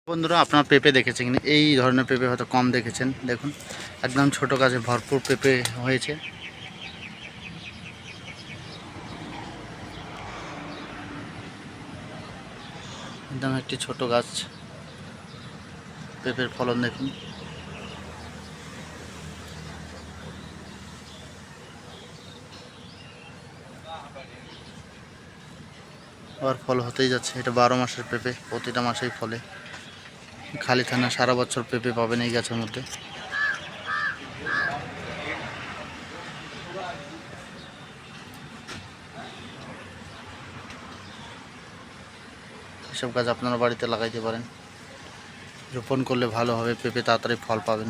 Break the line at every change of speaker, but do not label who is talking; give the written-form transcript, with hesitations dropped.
বন্ধুরা আপনারা পেঁপে দেখেছেন কিনা এই ধরনের পেঁপে হয়তো কম দেখেছেন। দেখুন একদম ছোট গাছে ভরপুর পেঁপে হয়েছে। একদম একটি ছোট গাছ, পেঁপের ফলন দেখুন। আবার ফল হতেই যাচ্ছে। এটা 12 মাসের পেঁপে, প্রতিটা মাসেই ফলে। খালি থানা সারা বছর পেঁপে পাবেন এই গাছের মধ্যে। এসব গাছ আপনারা বাড়িতে লাগাইতে পারেন, রোপণ করলে ভালো হবে, পেঁপে তাড়াতাড়ি ফল পাবেন।